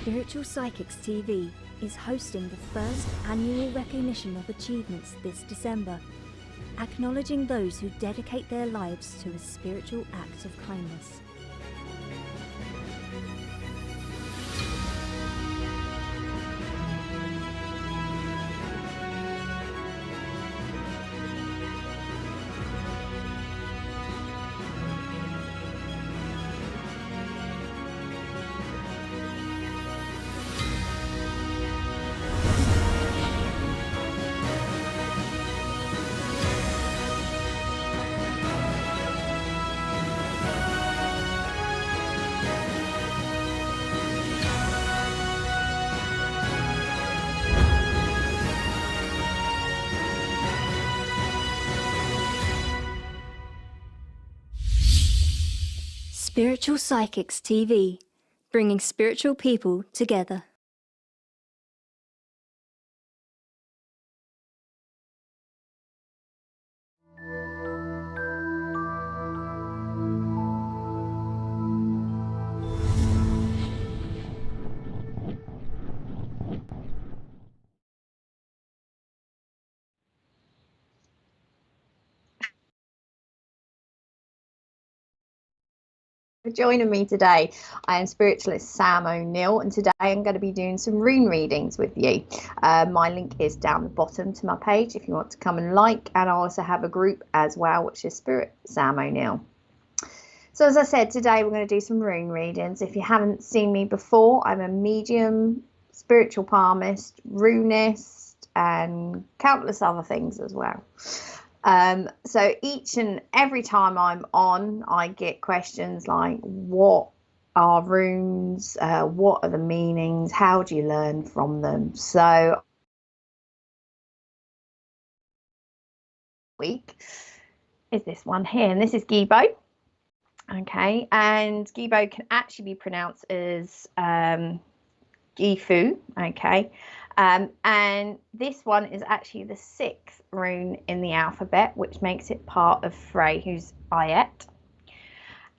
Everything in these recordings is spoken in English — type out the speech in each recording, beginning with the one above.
Spiritual Psychics TV is hosting the first annual recognition of achievements this December, acknowledging those who dedicate their lives to a spiritual act of kindness. Spiritual Psychics TV, bringing spiritual people together. For joining me today. I am spiritualist Sam O'Neill, and today I'm going to be doing some rune readings with you. My link is down the bottom to my page if you want to come and like, and I also have a group as well, which is Spirit Sam O'Neill. So as I said, today we're going to do some rune readings. If you haven't seen me before, I'm a medium, spiritual palmist, runist, and countless other things as well. So each and every time I'm on, I get questions like, what are runes? What are the meanings? How do you learn from them? So week is this one here, and this is Gibo. Okay, and Gibo can actually be pronounced as Gifu. Okay, and this one is actually the 6th rune in the alphabet, which makes it part of Frey, who's Ayet.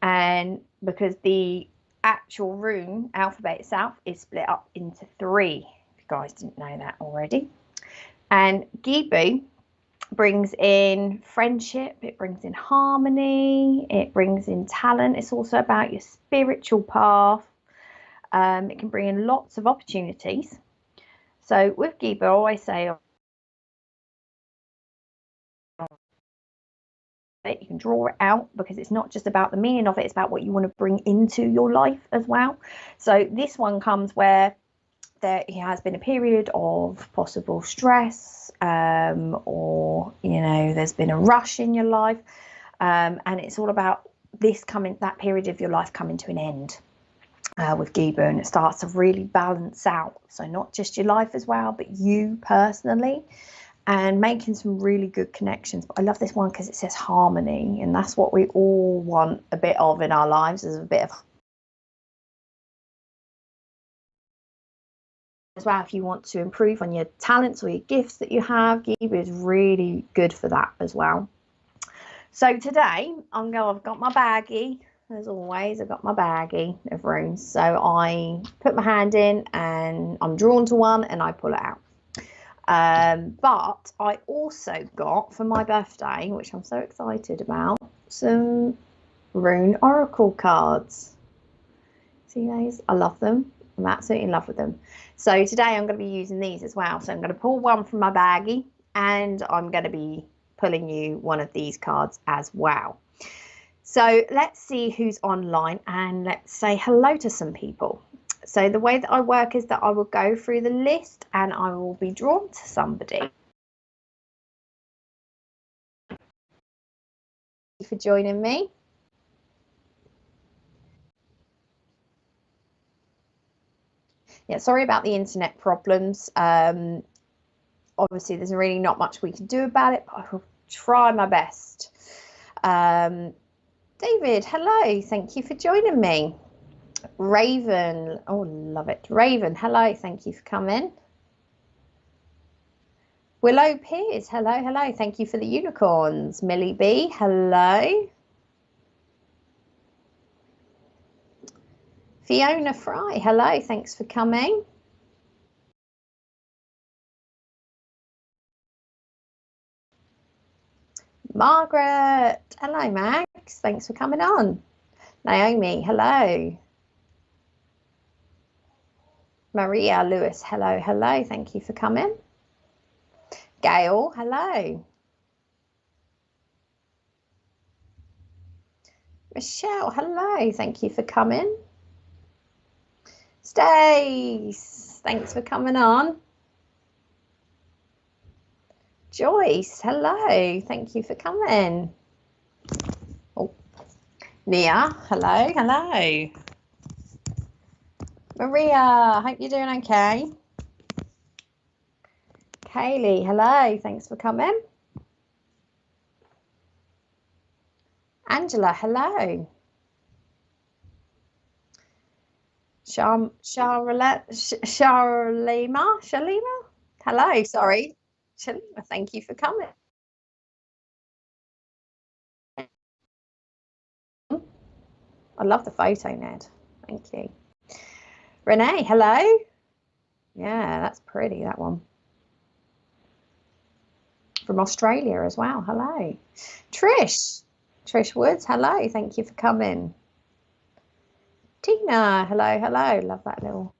And because the actual rune alphabet itself is split up into 3, if you guys didn't know that already. And Gibu brings in friendship, it brings in harmony, it brings in talent. It's also about your spiritual path. It can bring in lots of opportunities. So with Giba, I always say you can draw it out, because it's not just about the meaning of it, it's about what you want to bring into your life as well. So this one comes where there has been a period of possible stress, or there's been a rush in your life, and it's all about that period of your life coming to an end. With Giba, and it starts to really balance out, so not just your life as well, but you personally, and making some really good connections. But I love this one because it says harmony, and that's what we all want a bit of in our lives, is a bit of as well. If you want to improve on your talents or your gifts that you have, Giba is really good for that as well. So today I've got my baggie. As always, I've got my baggie of runes. So I put my hand in and I'm drawn to one and I pull it out. But I also got, for my birthday, which I'm so excited about, some rune oracle cards. See those? I love them. I'm absolutely in love with them. So today I'm going to be using these as well. So I'm going to pull one from my baggie, and I'm going to be pulling you one of these cards as well. So let's see who's online, and let's say hello to some people. So the way that I work is that I will go through the list and I will be drawn to somebody. Thank you for joining me. Yeah, sorry about the internet problems. Obviously, there's really not much we can do about it, but I will try my best. David, hello. Thank you for joining me. Raven, oh, love it. Raven, hello. Thank you for coming. Willow Piers, hello. Thank you for the unicorns. Millie B, hello. Fiona Fry, hello, thanks for coming. Margaret, hello Max, thanks for coming on. Naomi, hello. Maria Lewis, hello, thank you for coming. Gail, hello. Michelle, hello, thank you for coming. Stace, thanks for coming on. Joyce, hello, thank you for coming. Oh, Nia, hello. Maria, hope you're doing okay. Kaylee, hello, thanks for coming. Angela, hello. Shalima, hello, sorry. Shalima, thank you for coming. I love the photo, Ned. Thank you. Renee, hello. Yeah, that's pretty, that one. From Australia as well, hello. Trish Woods, hello, thank you for coming. Tina, hello, love that little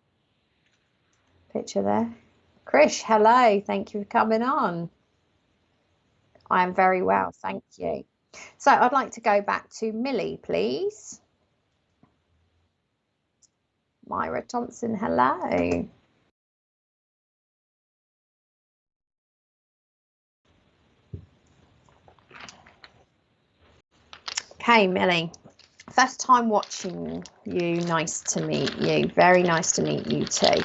picture there. Krish, hello, thank you for coming on. I am very well, thank you. So I'd like to go back to Millie, please. Myra Thompson, hello. Okay, Millie, first time watching you, nice to meet you. Very nice to meet you too.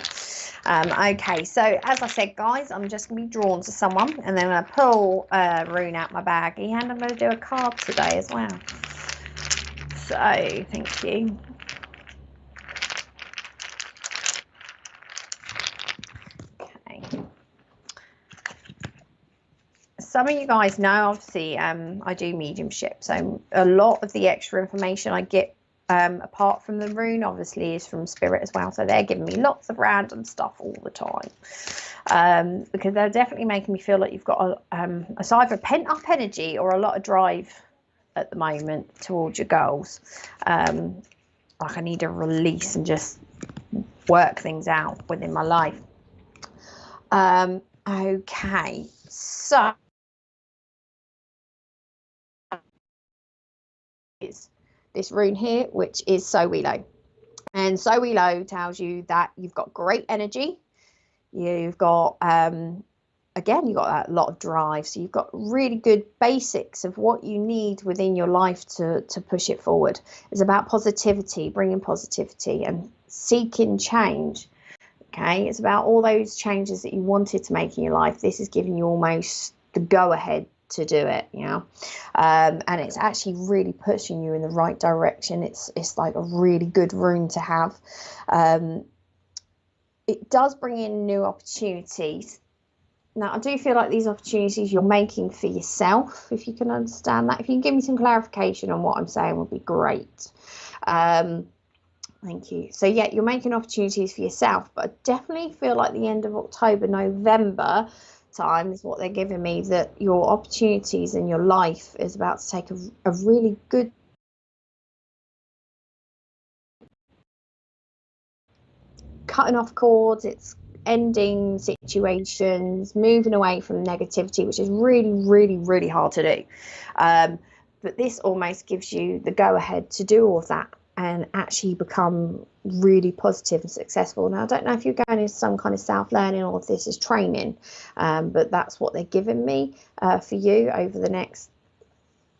Okay, so as I said, guys, I'm just going to be drawn to someone, and then I'm going to pull Rune out my baggie, and I'm going to do a card today as well. So, thank you. Okay. Some of you guys know, obviously, I do mediumship, so a lot of the extra information I get apart from the rune obviously is from spirit as well, so they're giving me lots of random stuff all the time, because they're definitely making me feel like you've got it's either pent up energy or a lot of drive at the moment towards your goals. Like I need to release and just work things out within my life. Okay, so is this rune here, which is Sowilo. And Sowilo tells you that you've got great energy. You've got, again, you've got a lot of drive. So you've got really good basics of what you need within your life to push it forward. It's about positivity, bringing positivity and seeking change. Okay, it's about all those changes that you wanted to make in your life. This is giving you almost the go ahead to do it, you know, and it's actually really pushing you in the right direction. It's like a really good rune to have. It does bring in new opportunities. Now, I do feel like these opportunities you're making for yourself, if you can understand that. If you can give me some clarification on what I'm saying, would be great. Thank you. So yeah, you're making opportunities for yourself, but I definitely feel like the end of October, November time is what they're giving me, that your opportunities in your life is about to take a really good cutting off cords. It's ending situations, moving away from negativity, which is really hard to do. But this almost gives you the go ahead to do all of that and actually become really positive and successful. Now, I don't know if you're going into some kind of self-learning or if this is training, but that's what they're giving me for you over the next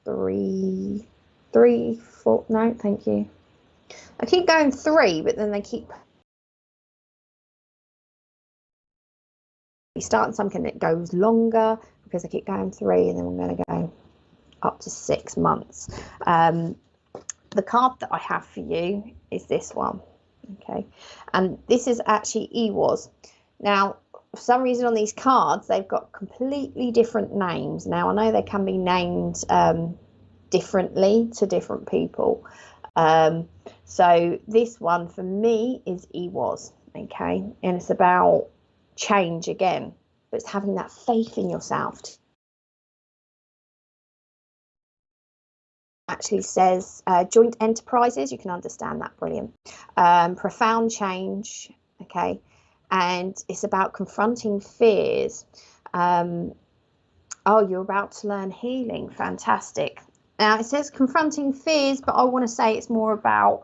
3, 4, no, thank you. I keep going 3, but then they keep starting something that goes longer because I keep going 3, and then I'm going to go up to 6 months. The card that I have for you is this one, okay, and this is actually Ewaz. Now, for some reason on these cards, they've got completely different names. Now, I know they can be named differently to different people. So this one for me is was, okay, and it's about change again, but it's having that faith in yourself. Actually says joint enterprises, you can understand that, brilliant. Profound change, okay, and it's about confronting fears. Oh, you're about to learn healing, fantastic. Now it says confronting fears, but I want to say it's more about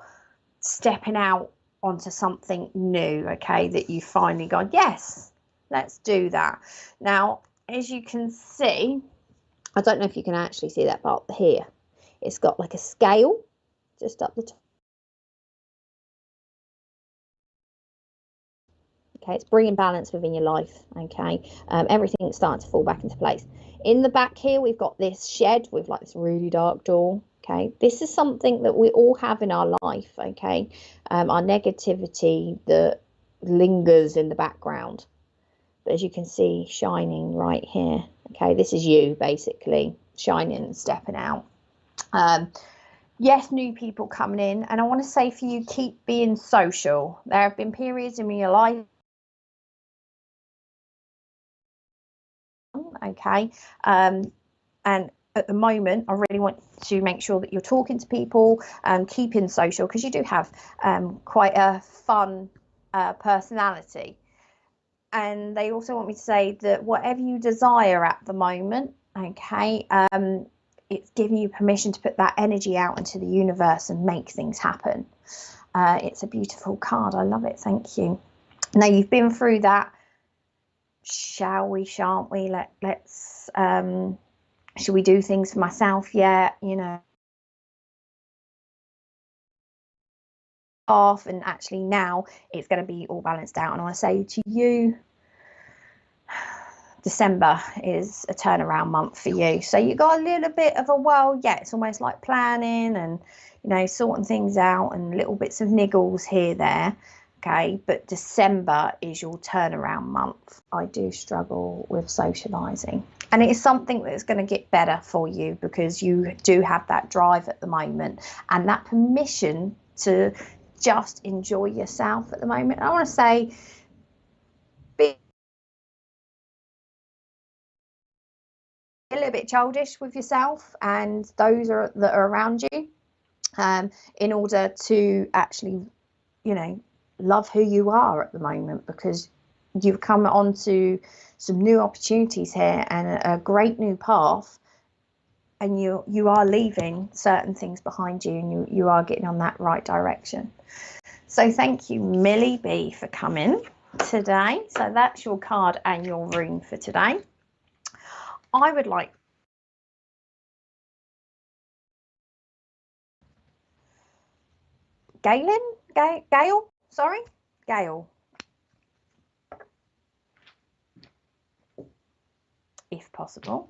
stepping out onto something new, okay, that you finally gone, yes, let's do that. Now, as you can see, I don't know if you can actually see that part here. It's got like a scale just up the top. Okay, it's bringing balance within your life. Okay, everything's starting to fall back into place. In the back here, we've got this shed with like this really dark door. Okay, this is something that we all have in our life. Okay, our negativity that lingers in the background. But as you can see, shining right here. Okay, this is you basically shining and stepping out. Yes, new people coming in, and I want to say for you, keep being social. There have been periods in your life, okay, and at the moment, I really want to make sure that you're talking to people and keeping social, because you do have quite a fun personality. And they also want me to say that whatever you desire at the moment, okay, it's giving you permission to put that energy out into the universe and make things happen. It's a beautiful card. I love it. Thank you. Now you've been through that. Shall we, shan't we? Let's should we do things for myself yet? You know, off, and actually now it's going to be all balanced out. And I want to say to you, December is a turnaround month for you. So you got a little bit of a, well, yeah, it's almost like planning and, you know, sorting things out and little bits of niggles here, there. Okay, but December is your turnaround month. I do struggle with socializing, and it is something that's going to get better for you because you do have that drive at the moment and that permission to just enjoy yourself at the moment. I want to say, be a little bit childish with yourself and those that are around you, in order to actually, you know, love who you are at the moment, because you've come onto some new opportunities here and a great new path, and you are leaving certain things behind you, and you are getting on that right direction. So thank you, Millie B, for coming today. So that's your card and your rune for today. I would like Gail, sorry, Gail, if possible.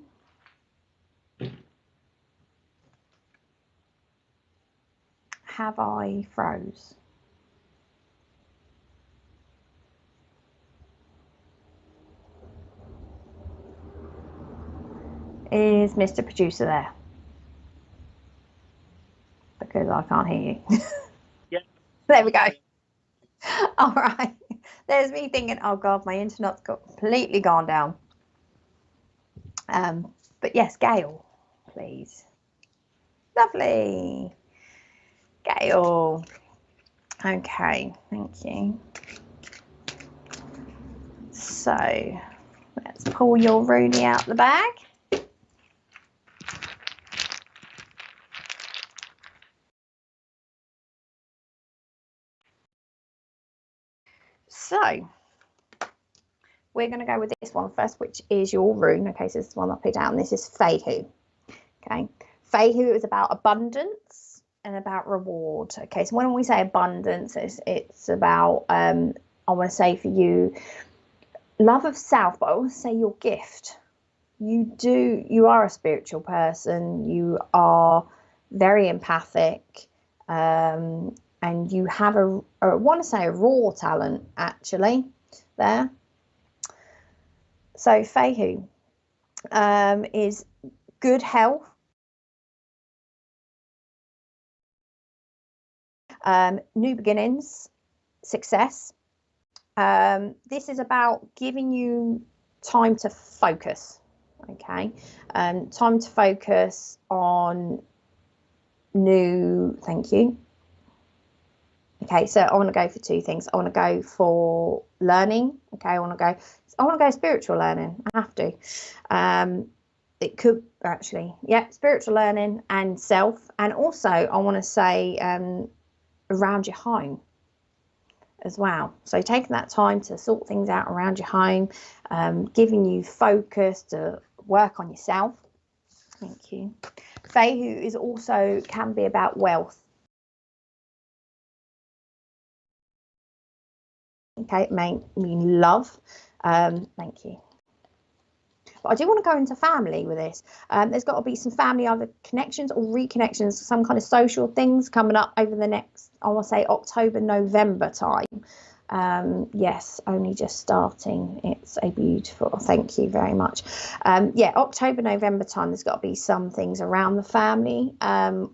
Have I froze? Is Mr. Producer there? Because I can't hear you. Yeah. There we go. All right. There's me thinking, oh God, my internet's completely gone down. But yes, Gail, please. Lovely. Gail. Okay, thank you. So let's pull your Rune out the bag. So we're going to go with this one first, which is your rune. Okay, so this is the one I put down. This is Fehu. Okay, Fehu is about abundance and about reward. Okay, so when we say abundance, it's about, I want to say for you, love of self, but I want to say your gift. You are a spiritual person. You are very empathic, and you have I want to say a raw talent actually there. So Fehu is good health, New beginnings, success. This is about giving you time to focus. Okay, time to focus on new. Thank you. Okay, so I want to go for two things. I want to go for learning. Okay, I want to go spiritual learning. I have to. It could actually, yeah, spiritual learning and self. And also I want to say around your home as well. So taking that time to sort things out around your home, giving you focus to work on yourself. Thank you. Feihu is also can be about wealth. Okay, it may mean love. Thank you. But I do want to go into family with this. There's got to be some family either connections or reconnections, some kind of social things coming up over the next, I want to say October, November time. Yes, only just starting. It's a beautiful, thank you very much. Yeah, October, November time, there's got to be some things around the family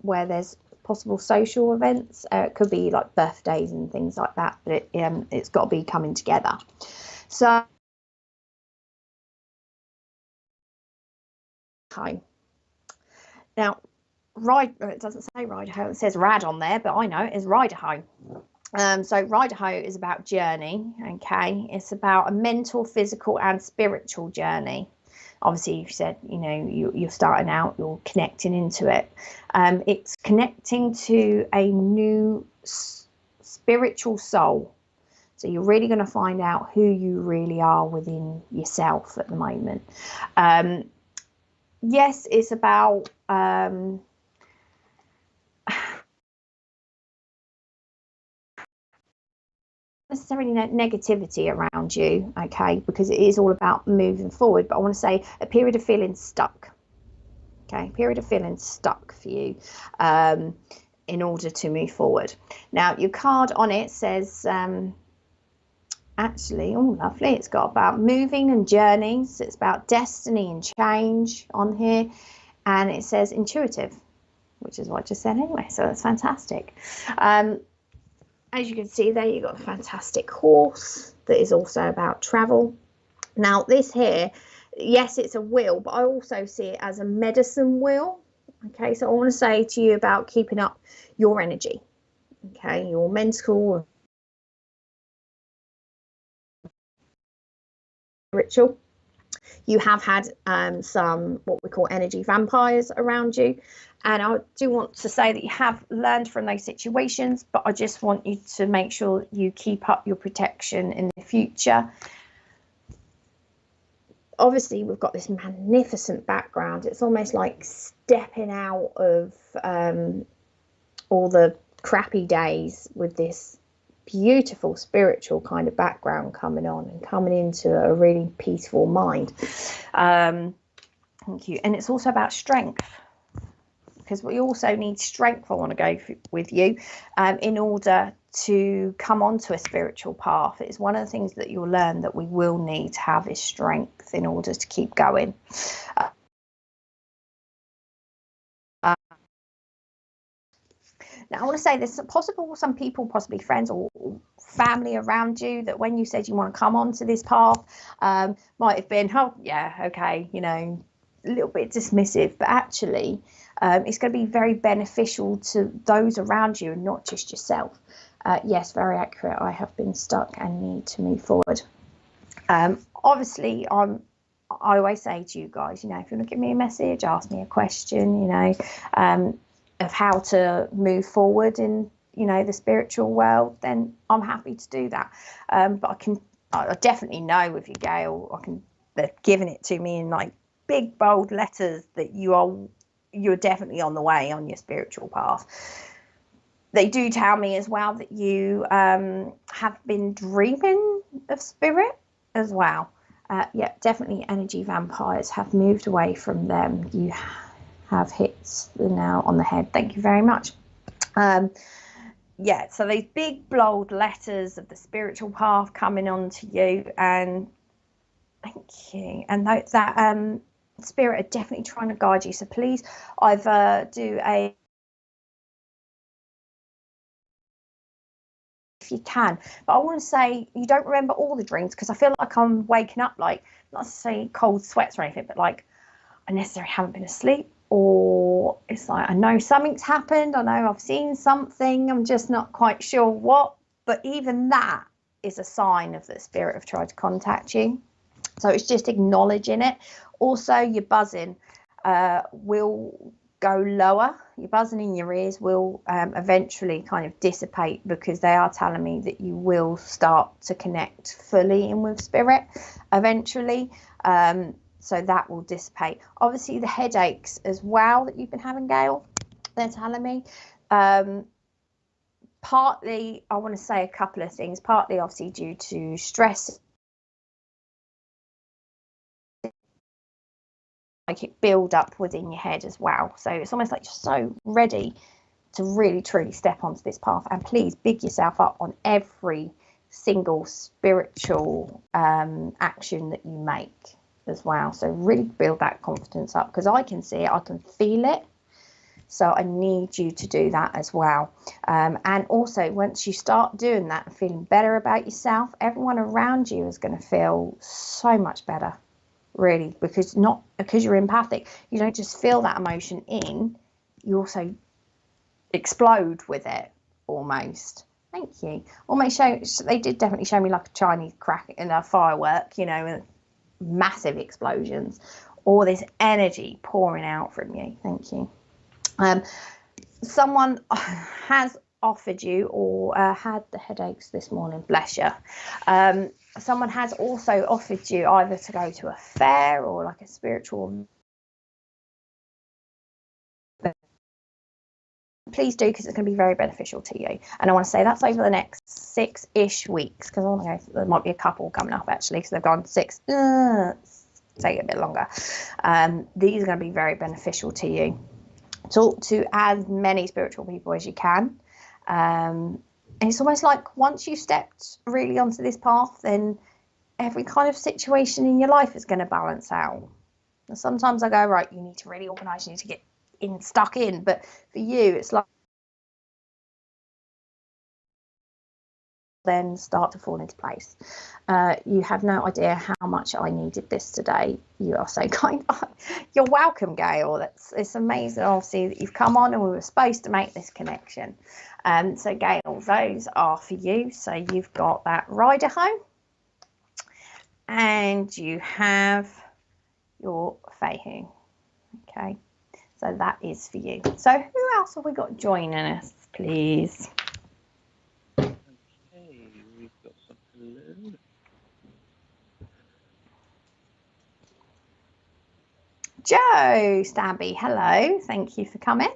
where there's possible social events. It could be like birthdays and things like that, but it's got to be coming together. So home. Now, it doesn't say Rideau, it says Rad on there, but I know it is Rideau. So Rideau is about journey, okay? It's about a mental, physical and spiritual journey. Obviously, you said, you know, you're starting out, you're connecting into it. It's connecting to a new spiritual soul. So you're really going to find out who you really are within yourself at the moment. Yes, it's about necessarily negativity around you, okay, because it is all about moving forward. But I want to say a period of feeling stuck. Okay, period of feeling stuck for you in order to move forward. Now, your card on it says actually, oh lovely, it's got about moving and journeys. It's about destiny and change on here, and it says intuitive, which is what I just said anyway, so that's fantastic. As you can see there, you've got a fantastic horse that is also about travel. Now this here, yes, it's a wheel, but I also see it as a medicine wheel. Okay, so I want to say to you about keeping up your energy, okay, your mental, spiritual. You have had some what we call energy vampires around you, and I do want to say that you have learned from those situations, but I just want you to make sure you keep up your protection in the future. Obviously, we've got this magnificent background. It's almost like stepping out of all the crappy days with this beautiful spiritual kind of background coming on and coming into a really peaceful mind. Thank you. And it's also about strength, because we also need strength. I want to go with you in order to come onto a spiritual path. It's one of the things that you'll learn that we will need to have is strength in order to keep going. Now, I want to say there's possible some people, possibly friends or family around you, that when you said you want to come onto this path, might have been, oh, yeah, okay, you know, a little bit dismissive, but actually it's going to be very beneficial to those around you and not just yourself. Yes, very accurate. I have been stuck and need to move forward. Obviously, I always say to you guys, you know, if you want to give me a message, ask me a question, you know, of how to move forward in, you know, the spiritual world, then I'm happy to do that. But I definitely know with you, Gail, they're giving it to me in like big bold letters that you're definitely on the way on your spiritual path. They do tell me as well that you have been dreaming of spirit as well. Yeah, definitely energy vampires have moved away from them. You have hit the nail on the head. Thank you very much. Yeah, so these big bold letters of the spiritual path coming on to you, and thank you. And that spirit are definitely trying to guide you. So please either do a if you can. But I want to say you don't remember all the dreams, because I feel like I'm waking up like, not necessarily cold sweats or anything, but like I necessarily haven't been asleep, or it's like I know something's happened, I know I've seen something, I'm just not quite sure what. But even that is a sign of the spirit have tried to contact you. So it's just acknowledging it. Also, your buzzing will go lower. Your buzzing in your ears will eventually kind of dissipate, because they are telling me that you will start to connect fully in with spirit eventually. So that will dissipate. Obviously, the headaches as well that you've been having, Gail, they're telling me. Partly, I want to say a couple of things. Partly, obviously, due to stress, like it build up within your head as well. So it's almost like you're so ready to really truly step onto this path. And please big yourself up on every single spiritual action that you make as well. So really build that confidence up, because I can see it, I can feel it. So I need you to do that as well. And also, once you start doing that and feeling better about yourself, everyone around you is going to feel so much better, really, because you're empathic. You don't just feel that emotion in, you also explode with it almost. Thank you. Almost they did definitely show me like a Chinese crack in a firework, you know, and massive explosions, all this energy pouring out from you. Thank you. Someone has offered you, or had the headaches this morning, bless you. Someone has also offered you either to go to a fair or like a spiritual. Please do, because it's going to be very beneficial to you. And I want to say that's over the next 6-ish weeks, because I want to go, there might be a couple coming up actually, because they've gone 6. Take it a bit longer. These are going to be very beneficial to you. Talk to as many spiritual people as you can. And it's almost like once you've stepped really onto this path, then every kind of situation in your life is going to balance out. And sometimes I go, right, you need to really organise, you need to get stuck in. But for you, it's like then start to fall into place. You have no idea how much I needed this today. You are so kind. You're welcome, Gail. It's amazing, obviously, that you've come on and we were supposed to make this connection. So Gail, those are for you. So you've got that rider home, and you have your Feihu. Okay, so that is for you. So who else have we got joining us, please? We've got some hello. Joe Stabby, hello. Thank you for coming.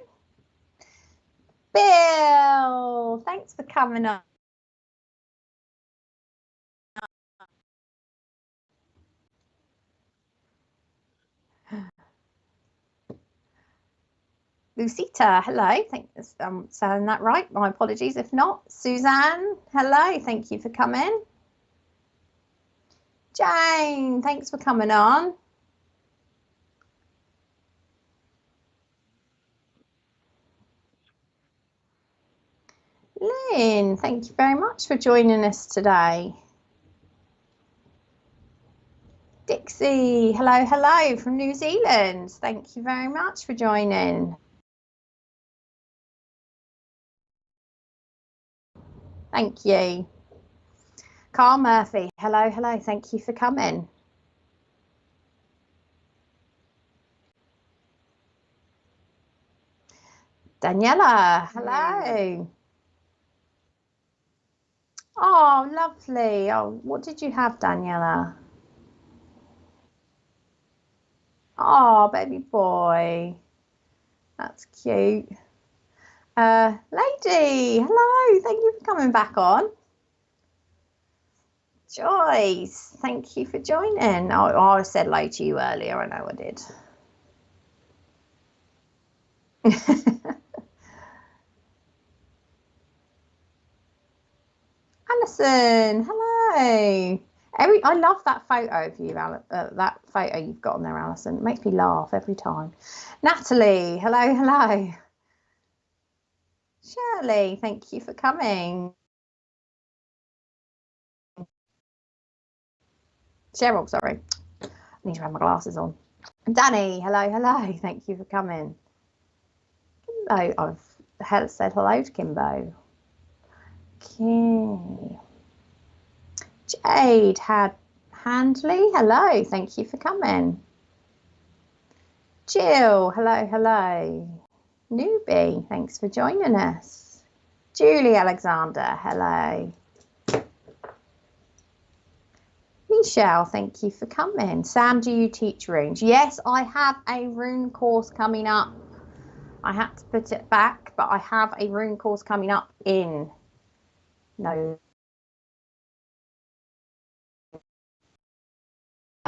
Bill, thanks for coming on. Lucita, hello. Thanks. I'm saying that right. My apologies if not. Suzanne, hello. Thank you for coming. Jane, thanks for coming on. Lynn, thank you very much for joining us today. Dixie, hello from New Zealand. Thank you very much for joining. Thank you. Carl Murphy, hello. Thank you for coming. Daniela, hello. Oh, lovely. Oh, what did you have, Daniela? Oh, baby boy. That's cute. Lady, hello. Thank you for coming back on. Joyce, thank you for joining. Oh, I said hello to you earlier. I know I did. Alison, hello. I love that photo of you, that photo you've got on there, Alison. It makes me laugh every time. Natalie, hello. Shirley, thank you for coming. Cheryl, sorry. I need to have my glasses on. Danny, hello. Thank you for coming. Kimbo, I've said hello to Kimbo. Okay. Jade Handley, hello. Thank you for coming. Jill, hello. Newbie, thanks for joining us. Julie Alexander, hello. Michelle, thank you for coming. Sam, do you teach runes? Yes, I have a rune course coming up. I had to put it back, but I have a rune course coming up in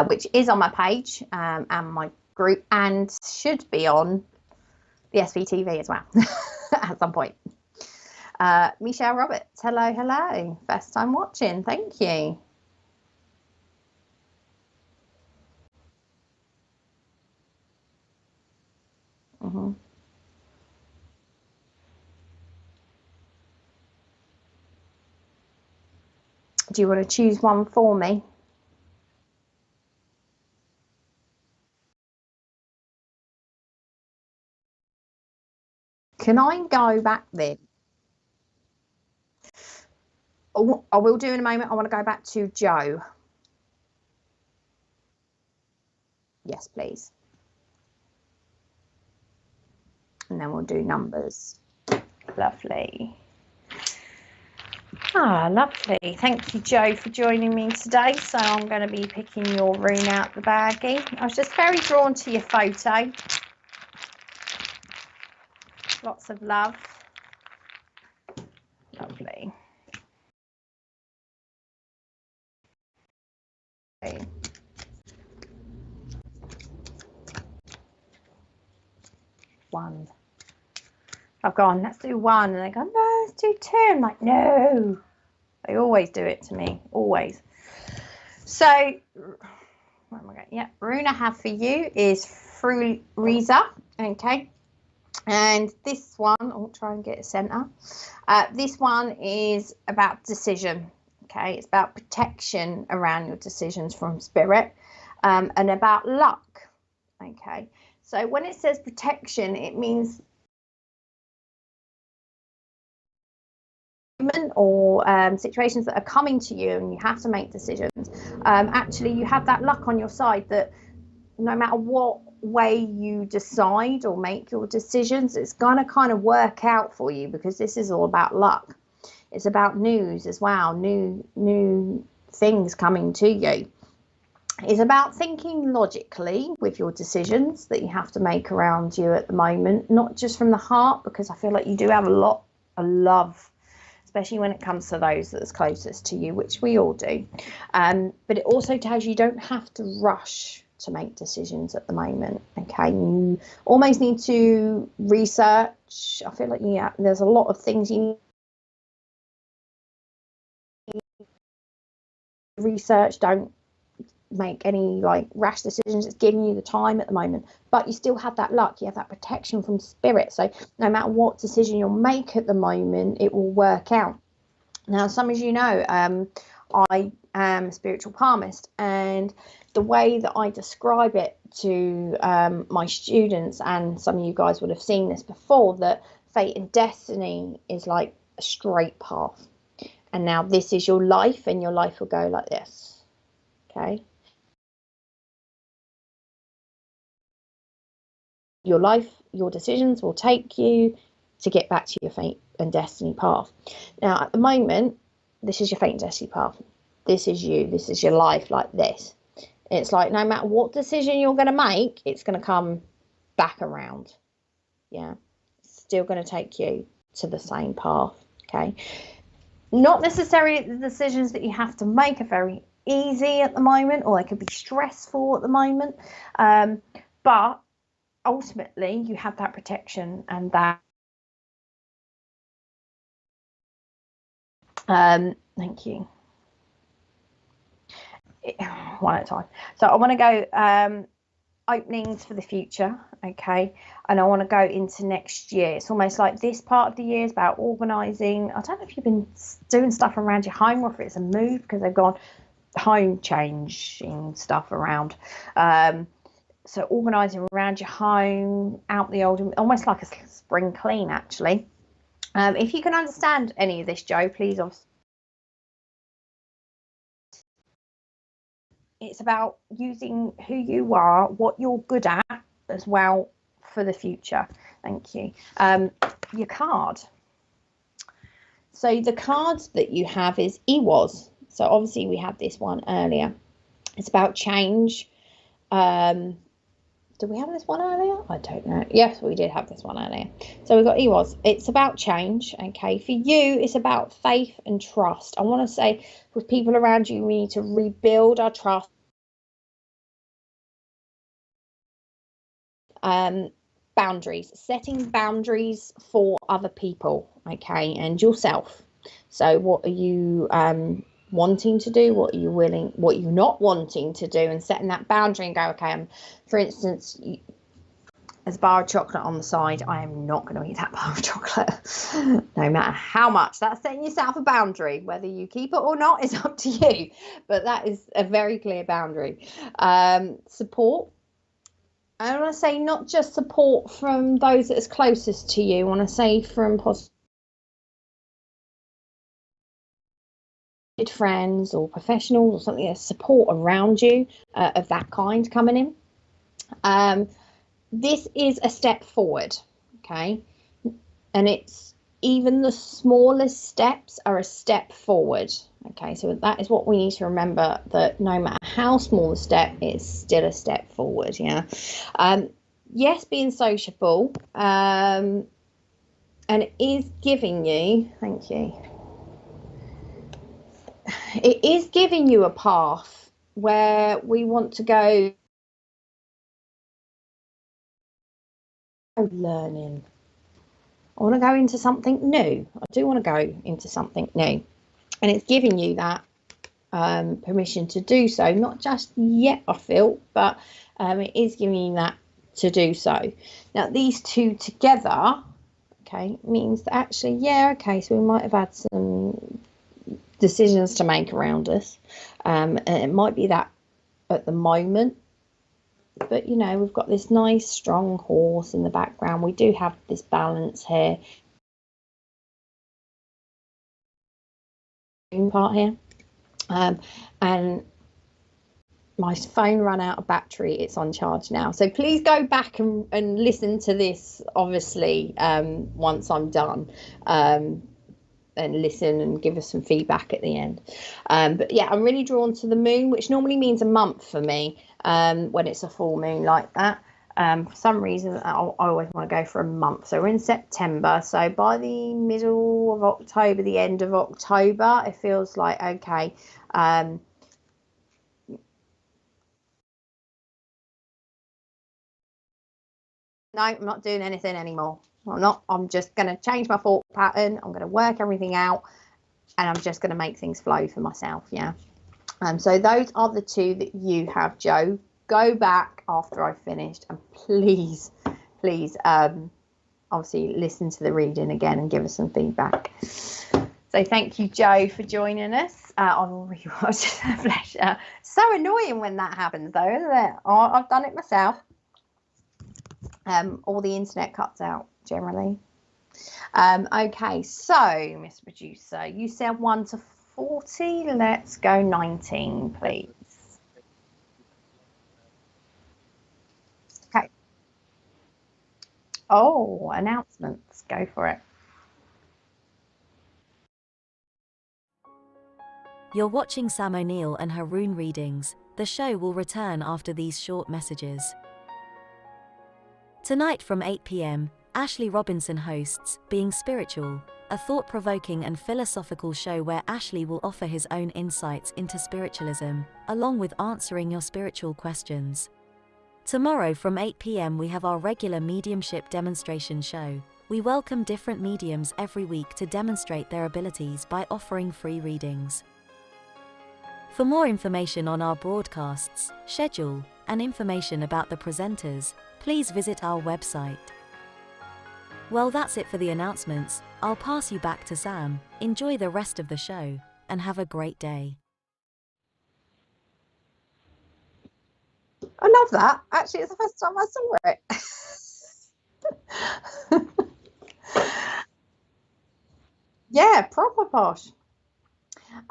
which is on my page and my group, and should be on the SVTV as well at some point. Michelle Roberts, hello. First time watching, thank you. Do you want to choose one for me? Can I go back then? I will do in a moment. I want to go back to Joe. Yes, please. And then we'll do numbers. Lovely. Lovely. Thank you, Joe, for joining me today. So I'm going to be picking your rune out the baggie. I was just very drawn to your photo. Lots of love. Lovely. Okay. One. I've gone, let's do one. And they go, no, let's do two. I'm like, no. They always do it to me. Always. So, where am I going? Yeah, rune I have for you is Frieza. Okay. And this one, I'll try and get a center. This one is about decision. Okay. It's about protection around your decisions from spirit and about luck. Okay. So when it says protection, it means or situations that are coming to you and you have to make decisions. Actually, you have that luck on your side that no matter what way you decide or make your decisions, it's going to kind of work out for you, because this is all about luck. It's about news as well, new things coming to you. It's about thinking logically with your decisions that you have to make around you at the moment, not just from the heart, because I feel like you do have a lot of love, especially when it comes to those that's closest to you, which we all do. But it also tells you don't have to rush to make decisions at the moment. Okay, you almost need to research. I feel like there's a lot of things you need to research. Don't make any like rash decisions. It's giving you the time at the moment, but you still have that luck. You have that protection from spirit. So no matter what decision you'll make at the moment, it will work out. Now, some of you know, I am a spiritual palmist, and the way that I describe it to my students, and some of you guys would have seen this before, that fate and destiny is like a straight path. And now this is your life, and your life will go like this. Okay. Your life, your decisions will take you to get back to your fate and destiny path. Now, at the moment, this is your fate and destiny path. This is you. This is your life like this. It's like no matter what decision you're going to make, it's going to come back around. Yeah. It's still going to take you to the same path. Okay. Not necessarily the decisions that you have to make are very easy at the moment, or they could be stressful at the moment. But ultimately, you have that protection and that. Thank you. One at a time. So I want to go openings for the future, okay, and I want to go into next year. It's almost like this part of the year is about organising. I don't know if you've been doing stuff around your home or if it's a move, because they've gone home changing stuff around. So organising around your home, out the old, almost like a spring clean, actually. If you can understand any of this, Joe, please. It's about using who you are, what you're good at as well for the future. Thank you. Your card. So the cards that you have is EWOS. So obviously we had this one earlier. It's about change. Did we have this one earlier? I don't know. Yes, we did have this one earlier. So we've got EWOS. It's about change. Okay. For you, it's about faith and trust. I want to say with people around you, we need to rebuild our trust. Boundaries, setting boundaries for other people, okay, and yourself. So what are you wanting to do, what are you willing, what you're not wanting to do, and setting that boundary and go, okay, for instance, there's a bar of chocolate on the side. I am not going to eat that bar of chocolate no matter how much. That's setting yourself a boundary. Whether you keep it or not is up to you, but that is a very clear boundary. Support. I want to say not just support from those that is closest to you. I want to say from positive friends or professionals or something, support around you of that kind coming in. This is a step forward, okay? And it's even the smallest steps are a step forward, okay? So that is what we need to remember, that no matter how small the step, it's still a step forward, yeah? Yes, being sociable, and it is giving you, thank you, it is giving you a path where we want to go learning. I want to go into something new. I do want to go into something new. And it's giving you that permission to do so. Not just yet, I feel, but it is giving you that to do so. Now, these two together, okay, means that actually, yeah, okay, so we might have had some decisions to make around us. And it might be that at the moment, but you know, we've got this nice strong horse in the background. We do have this balance here. Part here, and my phone ran out of battery. It's on charge now, so please go back and listen to this, obviously, once I'm done, and listen and give us some feedback at the end. But yeah, I'm really drawn to the moon, which normally means a month for me, when it's a full moon like that. For some reason, I always want to go for a month. So we're in September. So by the middle of October, the end of October, it feels like, okay, no, I'm not doing anything anymore. I'm just going to change my thought pattern. I'm going to work everything out, and I'm just going to make things flow for myself. Yeah. So those are the two that you have, Joe. Go back after I've finished, and please, obviously listen to the reading again and give us some feedback. So thank you, Joe, for joining us. I will rewatch. It's a pleasure. So annoying when that happens, though, isn't it? I've done it myself. Or the internet cuts out generally. Okay, so Miss Producer, you said 1 to 40. Let's go 19, please. Okay. Oh, announcements. Go for it. You're watching Sam O'Neill and her Rune Readings. The show will return after these short messages. Tonight from 8 p.m, Ashley Robinson hosts Being Spiritual, a thought-provoking and philosophical show where Ashley will offer his own insights into spiritualism, along with answering your spiritual questions. Tomorrow from 8 p.m. we have our regular mediumship demonstration show. We welcome different mediums every week to demonstrate their abilities by offering free readings. For more information on our broadcasts, schedule, and information about the presenters, please visit our website. Well, that's it for the announcements. I'll pass you back to Sam. Enjoy the rest of the show, and have a great day. I love that. Actually, it's the first time I saw it. Yeah, proper posh.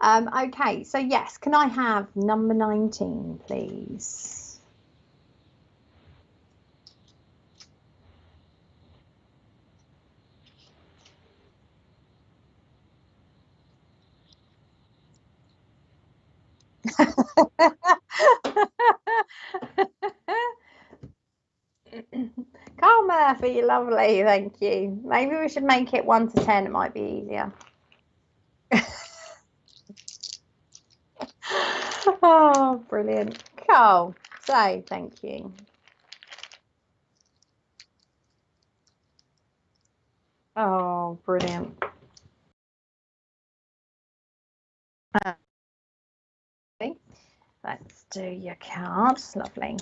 Okay, so yes, can I have number 19, please? Carl Murphy, lovely, thank you. Maybe we should make it 1 to 10, it might be easier. Oh, brilliant. Carl, so thank you. Oh, brilliant. Let's do your cards, lovely.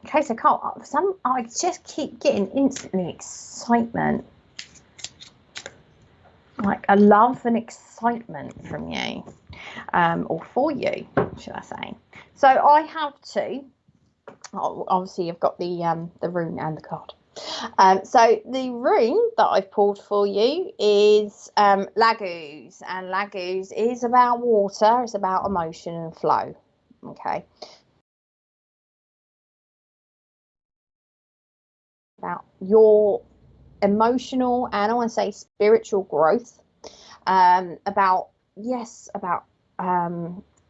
Okay, so Carl, I just keep getting instantly excitement. Like a love and excitement from you, or for you, should I say. So I have two. Oh, obviously, you've got the rune and the card. So the rune that I've pulled for you is Laguz, and Laguz is about water. It's about emotion and flow. Okay. About your emotional and I want to say spiritual growth. About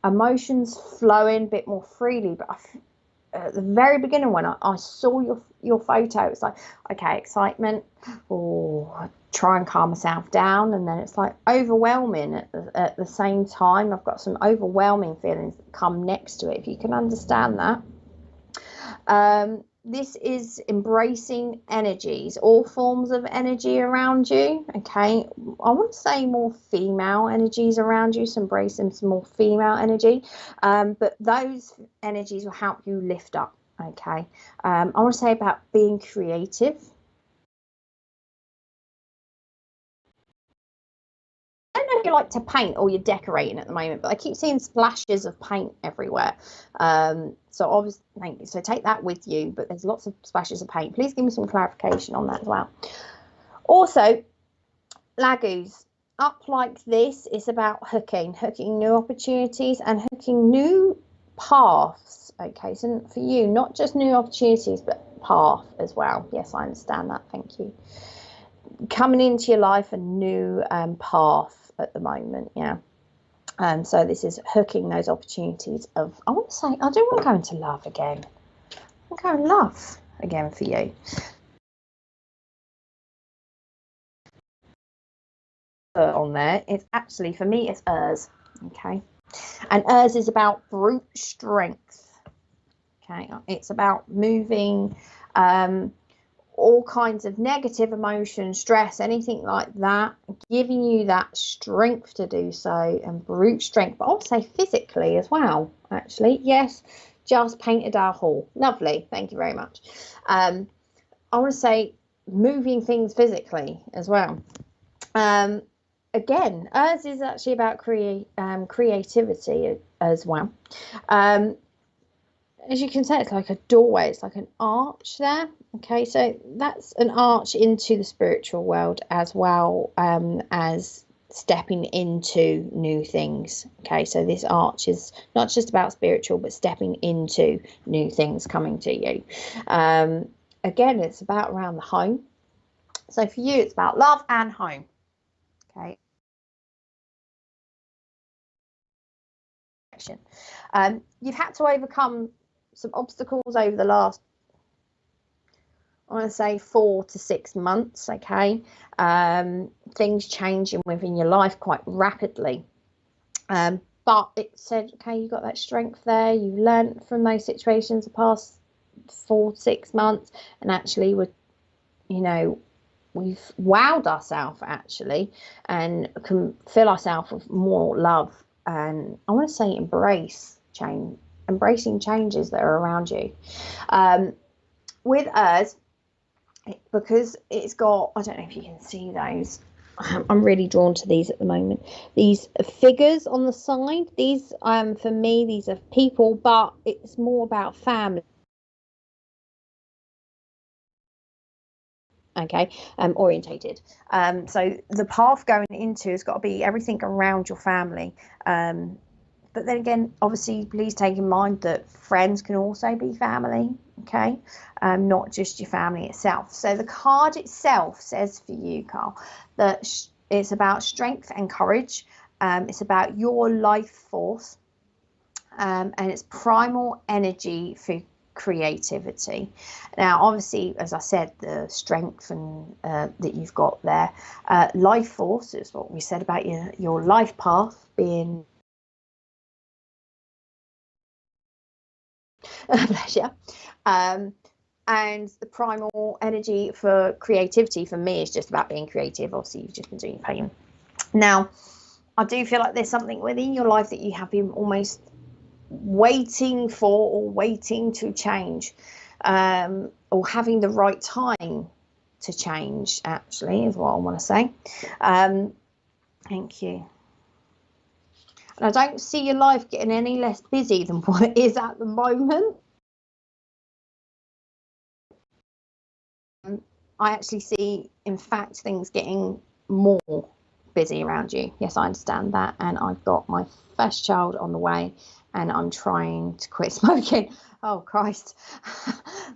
emotions flowing a bit more freely, but at the very beginning when I saw your photo, it's like, okay, excitement, or try and calm myself down, and then it's like overwhelming at the same time. I've got some overwhelming feelings that come next to it, if you can understand that. This is embracing energies, all forms of energy around you. Okay, I want to say more female energies around you, so embracing some more female energy, but those energies will help you lift up. Okay, I want to say about being creative. I don't know if you like to paint or you're decorating at the moment, but I keep seeing splashes of paint everywhere. So obviously, thank you. So take that with you, but there's lots of splashes of paint. Please give me some clarification on that as well. Also, Laguz, up like this is about hooking new opportunities and hooking new paths. Okay, so for you, not just new opportunities, but path as well. Yes, I understand that. Thank you. Coming into your life, a new path at the moment, yeah. So this is hooking those opportunities of, I want to say, I do want to go into love again. I'm going love again for you. On there, it's actually, for me, it's Urs, okay? And Urs is about brute strength, okay? It's about moving all kinds of negative emotion, stress, anything like that, giving you that strength to do so, and brute strength, but I'll say physically as well, actually. Yes, just painted our hall. Lovely, thank you very much. I want to say moving things physically as well. Again, ours is actually about creativity as well. As you can see, it's like a doorway, it's like an arch there. Okay, so that's an arch into the spiritual world as well, as stepping into new things. Okay, so this arch is not just about spiritual, but stepping into new things coming to you. Again, it's about around the home. So for you, it's about love and home. Okay. You've had to overcome some obstacles over the last, I want to say, 4 to 6 months. Okay, things changing within your life quite rapidly, but it said, okay, you got that strength there, you learned from those situations the past 4 to 6 months, and actually we've wowed ourselves actually, and can fill ourselves with more love, and I want to say embracing changes that are around you. With us, because it's got, I don't know if you can see those I'm really drawn to these at the moment. These figures on the side, these for me, these are people, but it's more about family. Okay, orientated. So the path going into has got to be everything around your family. But then again, obviously, please take in mind that friends can also be family, okay? Not just your family itself. So the card itself says for you, Carl, that it's about strength and courage. It's about your life force, and it's primal energy for creativity. Now, obviously, as I said, the strength and that you've got there, life force is what we said about your life path being pleasure. And the primal energy for creativity for me is just about being creative. Obviously, you've just been doing painting. Now, I do feel like there's something within your life that you have been almost waiting for or waiting to change, or having the right time to change, actually, is what I want to say. Thank you. And I don't see your life getting any less busy than what it is at the moment. I actually see, in fact, things getting more busy around you. Yes, I understand that. And I've got my first child on the way, and I'm trying to quit smoking. Oh, Christ.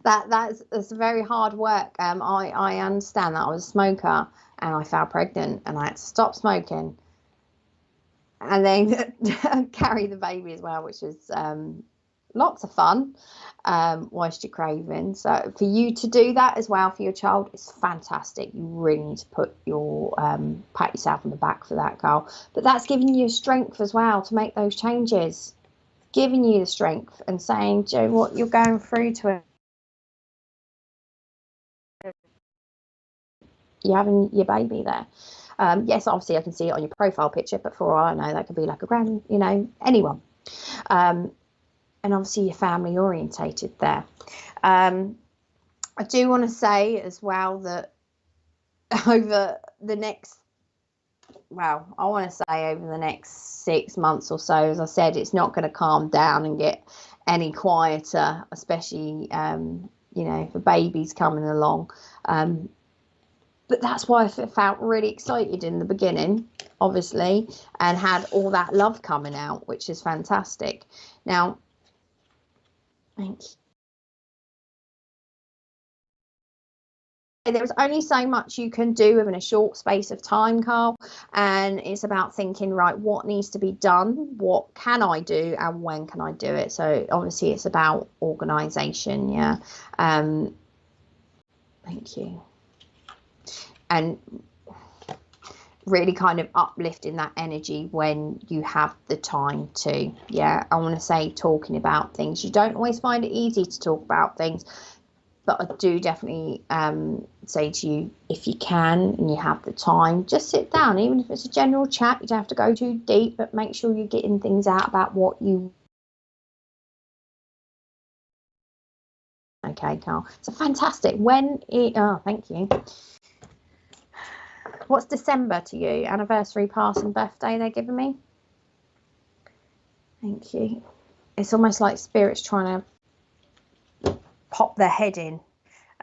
That's very hard work. I understand that. I was a smoker and I fell pregnant and I had to stop smoking and then carry the baby as well, which was lots of fun whilst you're craving. So for you to do that as well for your child is fantastic. You really need to put your pat yourself on the back for that, Carl. But that's giving you strength as well to make those changes, giving you the strength and saying, Joe, what you're going through to it, you're having your baby there. Yes, obviously I can see it on your profile picture, but for all I know, that could be like a anyone. And obviously you're family orientated there. I do want to say as well that over the next, I want to say over the next 6 months or so, as I said, it's not going to calm down and get any quieter, especially, for babies coming along. But that's why I felt really excited in the beginning, obviously, and had all that love coming out, which is fantastic. Now, thank you. There's only so much you can do within a short space of time, Carl, and it's about thinking, right, what needs to be done, what can I do, and when can I do it? So obviously it's about organisation. Yeah. Thank you. And really kind of uplifting that energy when you have the time to. Yeah, I want to say talking about things, you don't always find it easy to talk about things, but I do definitely say to you, if you can and you have the time, just sit down, even if it's a general chat. You don't have to go too deep, but make sure you're getting things out about what you. Okay, Carl. So fantastic. Thank you. What's December to you? Anniversary, passing, birthday they're giving me? Thank you. It's almost like Spirit's trying to pop their head in,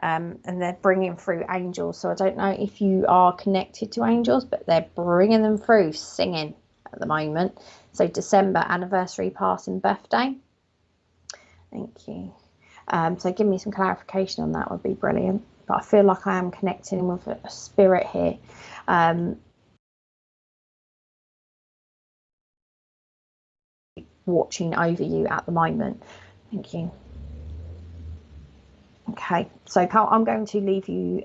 and they're bringing through angels. So I don't know if you are connected to angels, but they're bringing them through singing at the moment. So December, anniversary, passing, birthday. Thank you. So give me some clarification on that would be brilliant. But I feel like I am connecting with a spirit here. Watching over you at the moment. Thank you. Okay, so Carl, I'm going to leave you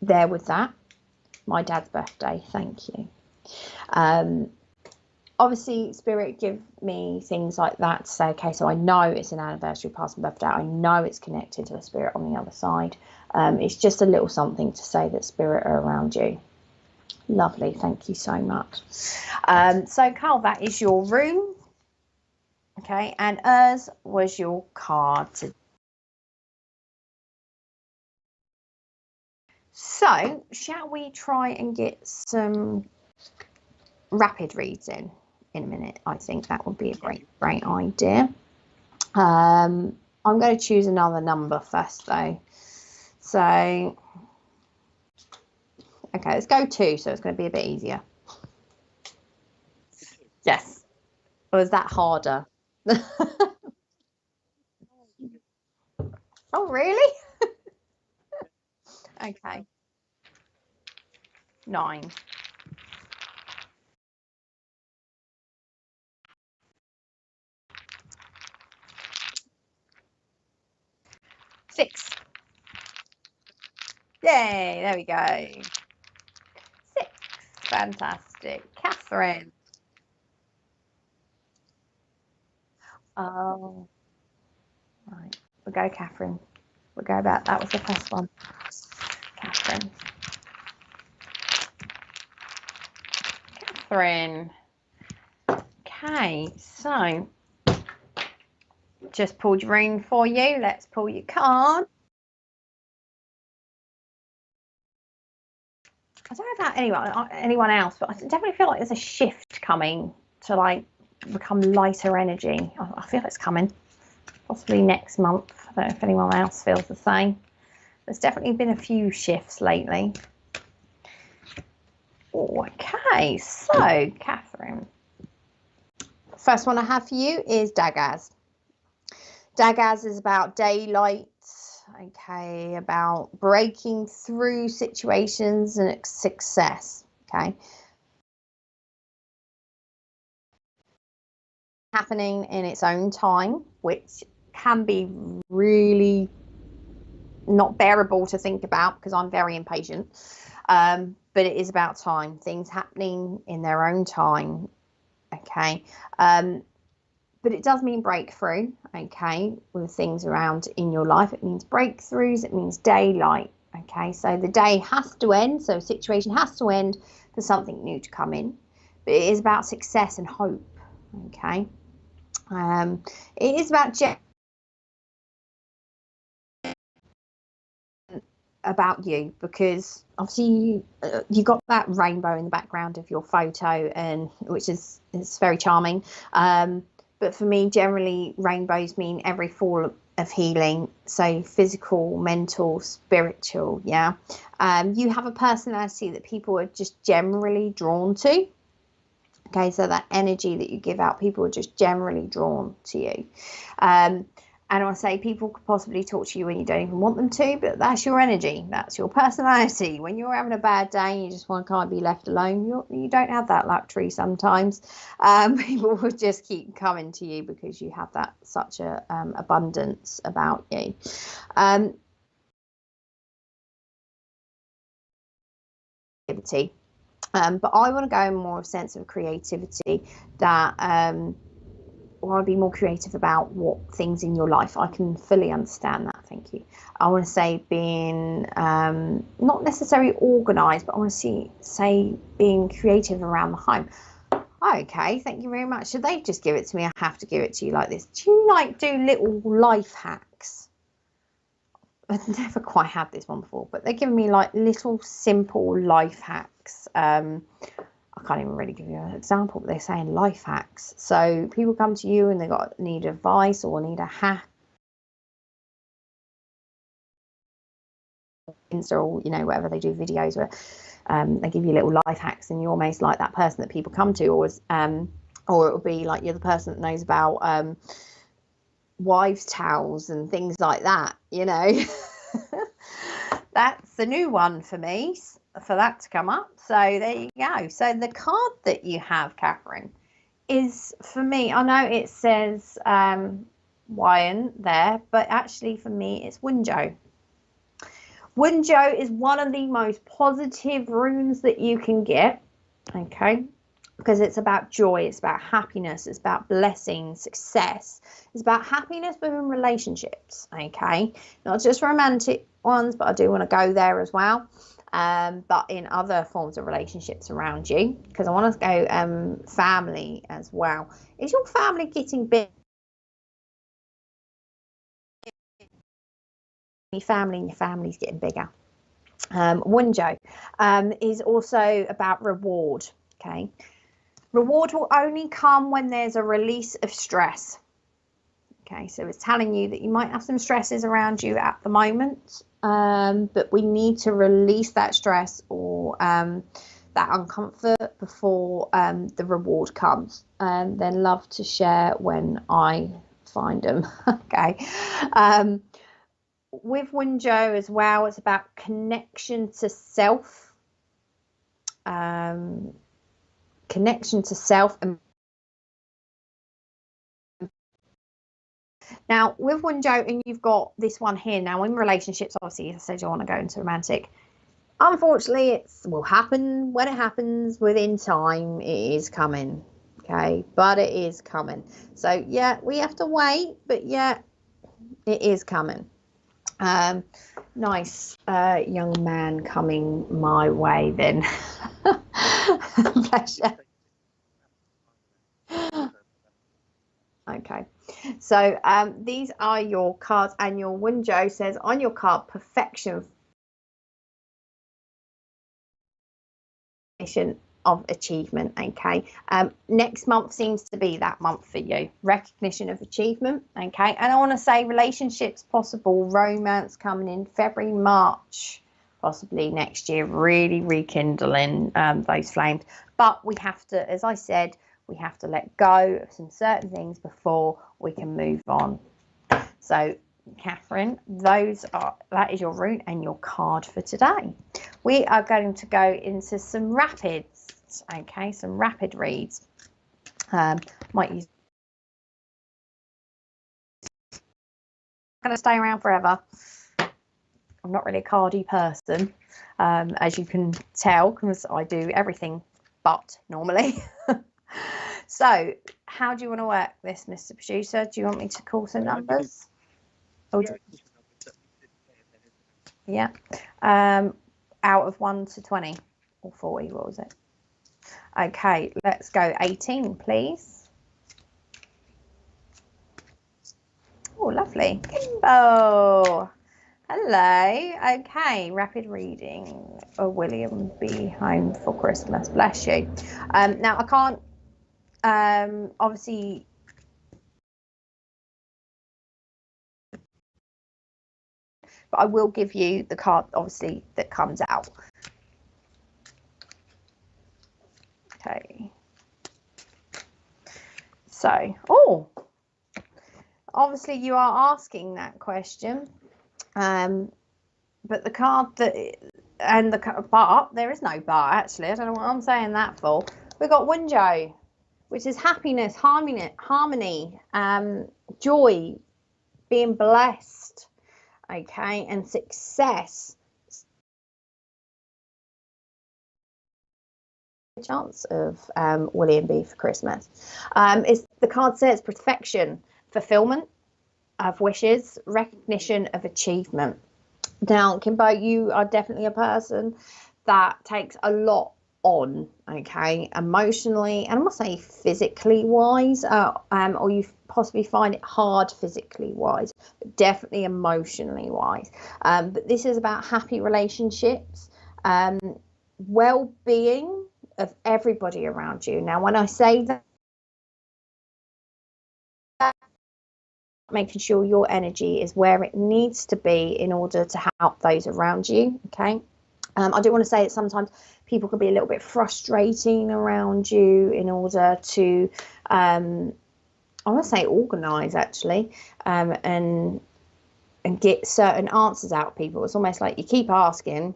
there with that. My dad's birthday. Thank you. Obviously, Spirit give me things like that to say, okay, so I know it's an anniversary, passing, birthday. I know it's connected to the spirit on the other side. It's just a little something to say that Spirit are around you. Lovely. Thank you so much. So, Carl, that is your room. Okay, and Urs was your card. So, shall we try and get some rapid reads in a minute? I think that would be a great idea. I'm going to choose another number first, though. So, okay, let's go 2. So it's going to be a bit easier. Yes. Or is that harder? Oh, really? Okay. 9. 6. Yay, there we go. 6. Fantastic. Catherine. Oh, right. We'll go Catherine. We'll go about, that was the first one. Catherine. Catherine. Okay, so just pulled your rune for you. Let's pull your card. I don't know about anyone else, but I definitely feel like there's a shift coming to like become lighter energy. I feel it's coming, possibly next month. I don't know if anyone else feels the same. There's definitely been a few shifts lately. Okay, so Catherine, first one I have for you is Dagaz. Dagaz is about daylight, okay, about breaking through situations and success, okay. Happening in its own time, which can be really not bearable to think about because I'm very impatient, but it is about time, things happening in their own time, okay. But it does mean breakthrough, okay, with things around in your life. It means breakthroughs, it means daylight, okay. So the day has to end, so a situation has to end for something new to come in. But it is about success and hope, okay. It is about you, because obviously you got that rainbow in the background of your photo, and which is very charming. But for me, generally, rainbows mean every form of healing. So physical, mental, spiritual. Yeah. You have a personality that people are just generally drawn to. Okay. So that energy that you give out, people are just generally drawn to you. And I say people could possibly talk to you when you don't even want them to, but that's your energy. That's your personality. When you're having a bad day and you just can't be left alone, you don't have that luxury sometimes. People will just keep coming to you because you have that such a abundance about you. But I want to go in more of a sense of creativity, that or I'd be more creative about what things in your life. I can fully understand that. Thank you. I want to say being not necessarily organised, but I want to say being creative around the home. Okay, thank you very much. Should they just give it to me? I have to give it to you like this. Do you like do little life hacks? I've never quite had this one before, but they're giving me like little simple life hacks. I can't even really give you an example, but they're saying life hacks. So people come to you and they need advice or need a hack, or whatever they do videos where they give you little life hacks, and you're almost like that person that people come to, or it will be like you're the person that knows about wives' towels and things like that. That's a new one for me, for that to come up. So there you go. So the card that you have, Catherine, is, for me, I know it says Wyan there, but actually for me it's Wunjo. Wunjo is one of the most positive runes that you can get, okay, because it's about joy, it's about happiness, it's about blessing, success, it's about happiness within relationships, okay, not just romantic ones, but I do want to go there as well, but in other forms of relationships around you, because I want to go family as well. Is your family getting big? Your family's getting bigger, Wunjo is also about reward. Okay, reward will only come when there's a release of stress. Okay, so it's telling you that you might have some stresses around you at the moment, but we need to release that stress or that uncomfort before the reward comes. And then love to share when I find them. Okay. With Wunjo as well, it's about connection to self. Connection to self and now with Wunjo, and you've got this one here now in relationships. Obviously, I said you want to go into romantic. Unfortunately, it will happen when it happens. Within time, it is coming. Okay, but it is coming. So yeah, we have to wait, but yeah, it is coming. Nice young man coming my way then. Bless you. Okay, so these are your cards, and your Wunjo says on your card, perfection of achievement. Okay, next month seems to be that month for you, recognition of achievement. Okay, and I want to say relationships possible, romance coming in February, March, possibly next year, really rekindling those flames. But we have to, as I said, we have to let go of some certain things before we can move on. So Catherine, that is your rune and your card for today. We are going to go into some rapids. Okay, some rapid reads. Might use. I'm going to stay around forever. I'm not really a cardy person, as you can tell, because I do everything but normally. So, how do you want to work this, Mr. Producer? Do you want me to call some numbers? Yeah. Out of 1 to 20 or 40, what was it? Okay, let's go 18, please. Oh, lovely. Kimbo. Hello. Okay, rapid reading. William be home for Christmas. Bless you. Now, I can't, obviously, but I will give you the card, obviously, that comes out. Okay. So, oh, obviously you are asking that question, but the card that, and the but there is no but actually. I don't know what I'm saying that for. We've got Wunjo, which is happiness, harmony, joy, being blessed, okay, and success. Chance of William B for Christmas. Is the card says perfection, fulfillment of wishes, recognition of achievement. Now, Kimbo, you are definitely a person that takes a lot on, okay, emotionally, and I must say physically wise, or you possibly find it hard physically wise, but definitely emotionally wise. But this is about happy relationships, well-being of everybody around you. Now, when I say that, making sure your energy is where it needs to be in order to help those around you. Okay. I do want to say that sometimes people can be a little bit frustrating around you in order to, I want to say organize actually, and get certain answers out of people. It's almost like you keep asking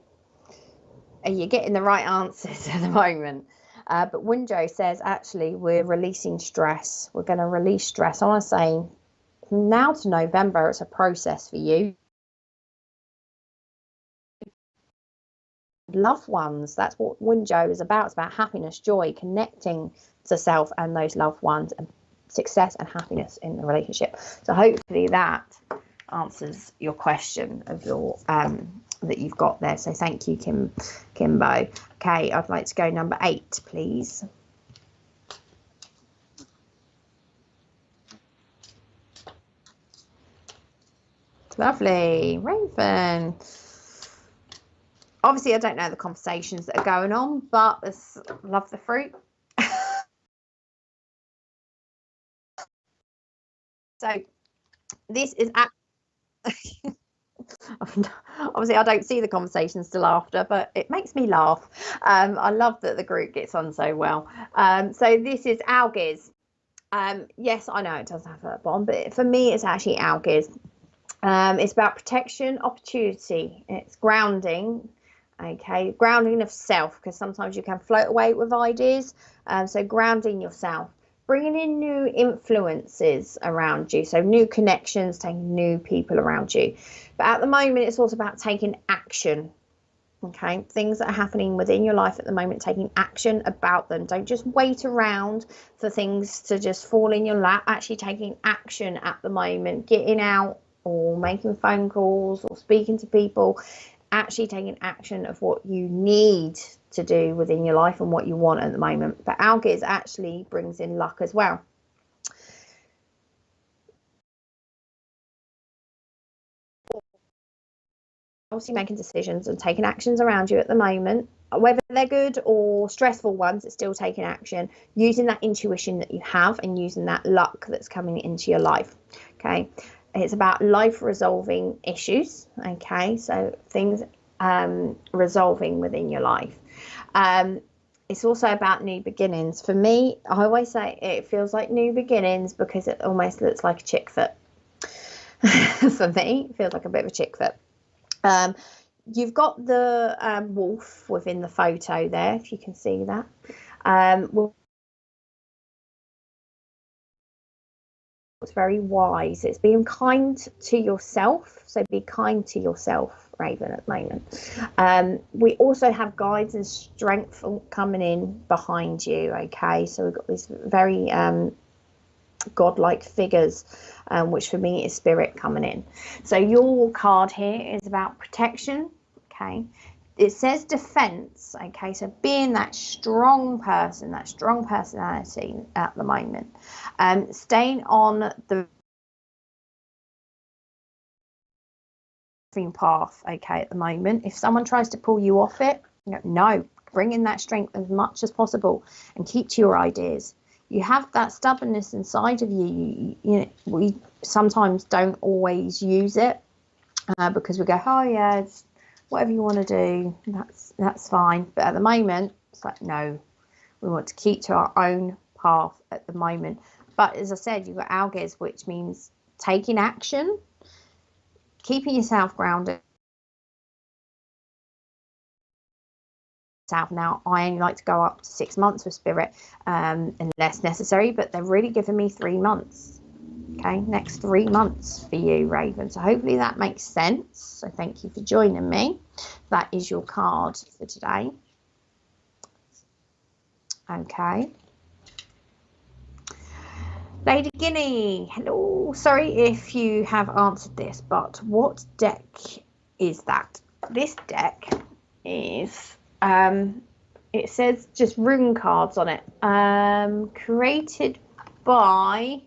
and you're getting the right answers at the moment. But Wunjo says, actually, we're releasing stress. We're going to release stress. I want to say from now to November, it's a process for you. Loved ones, that's what Wunjo is about. It's about happiness, joy, connecting to self and those loved ones, and success and happiness in the relationship. So hopefully that answers your question of your that you've got there. So thank you, Kimbo. Okay, I'd like to go number 8, please. Lovely, Raven. Obviously, I don't know the conversations that are going on, but love the fruit. So this is obviously I don't see the conversations till after, but it makes me laugh. I love that the group gets on so well. So this is algaes. Yes, I know it does have a bond, but for me it's actually algaes. It's about protection, opportunity. It's grounding. Okay, grounding of self, because sometimes you can float away with ideas. So grounding yourself, bringing in new influences around you, so new connections, taking new people around you. But at the moment, it's also about taking action. Okay, things that are happening within your life at the moment, taking action about them. Don't just wait around for things to just fall in your lap. Actually taking action at the moment, getting out or making phone calls or speaking to people, actually taking action of what you need to do within your life and what you want at the moment. But algaes actually brings in luck as well. Obviously making decisions and taking actions around you at the moment, whether they're good or stressful ones, it's still taking action, using that intuition that you have and using that luck that's coming into your life. Okay, it's about life resolving issues. Okay, so things resolving within your life. It's also about new beginnings. For me, I always say it feels like new beginnings because it almost looks like a chick foot. For me, it feels like a bit of a chick foot. You've got the wolf within the photo there, if you can see that. It's very wise. It's being kind to yourself. So be kind to yourself, Raven, at the moment. We also have guides and strength coming in behind you. Okay, so we've got these very godlike figures, which for me is spirit coming in. So your card here is about protection. Okay, it says defense. Okay, so being that strong person, that strong personality at the moment, staying on the path. Okay, at the moment, if someone tries to pull you off it, no, bring in that strength as much as possible and keep to your ideas. You have that stubbornness inside of you. You know, we sometimes don't always use it because we go, oh yeah, it's whatever you want to do, that's fine. But at the moment, it's like, no, we want to keep to our own path at the moment. But as I said, you've got algaes, which means taking action, keeping yourself grounded. Now, I only like to go up to 6 months with spirit, unless necessary, but they're really giving me 3 months. Okay, next 3 months for you, Raven. So hopefully that makes sense. So thank you for joining me. That is your card for today. Okay. Lady Guinea, hello. Sorry if you have answered this, but what deck is that? This deck is, it says just rune cards on it. Created by...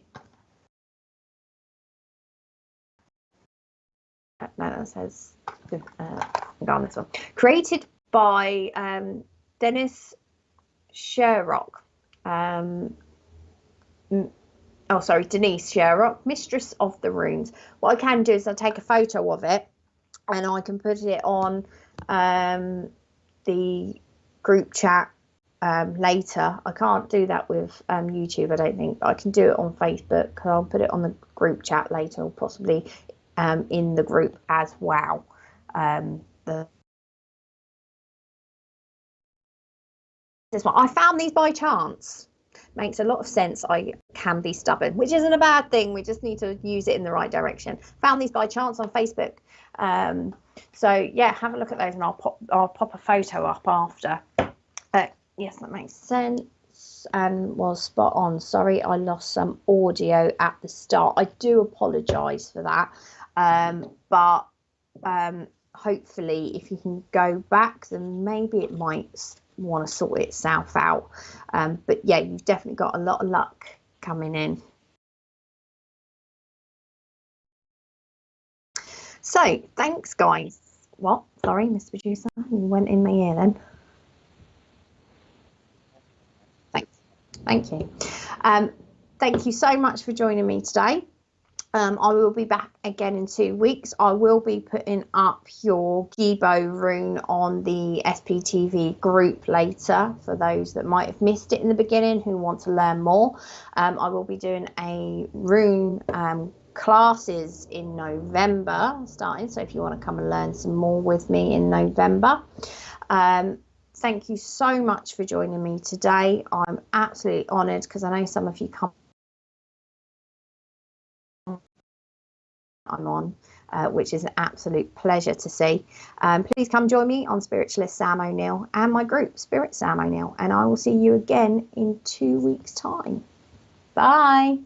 No, that says go on this one. Created by Dennis Sherrock. Denise Sherrock, Mistress of the Runes. What I can do is I take a photo of it and I can put it on the group chat later. I can't do that with YouTube, I don't think. I can do it on Facebook. I'll put it on the group chat later, or possibly in the group as well. This one, I found these by chance. Makes a lot of sense. I can be stubborn, which isn't a bad thing. We just need to use it in the right direction. Found these by chance on Facebook. So yeah, have a look at those, and I'll pop a photo up after. Yes, that makes sense and was spot on. Sorry, I lost some audio at the start. I do apologise for that. But hopefully if you can go back, then maybe it might want to sort itself out. But yeah, you've definitely got a lot of luck coming in. So thanks, guys. What? Sorry, Mr. Producer, you went in my ear then. Thank you. Thank you so much for joining me today. I will be back again in 2 weeks. I will be putting up your Gibo rune on the SPTV group later for those that might have missed it in the beginning who want to learn more. I will be doing a rune classes in November starting, so if you want to come and learn some more with me in November. Thank you so much for joining me today. I'm absolutely honoured because I know some of you come I'm on, which is an absolute pleasure to see. Please come join me on Spiritualist Sam O'Neill and my group, Spirit Sam O'Neill, and I will see you again in 2 weeks' time. Bye.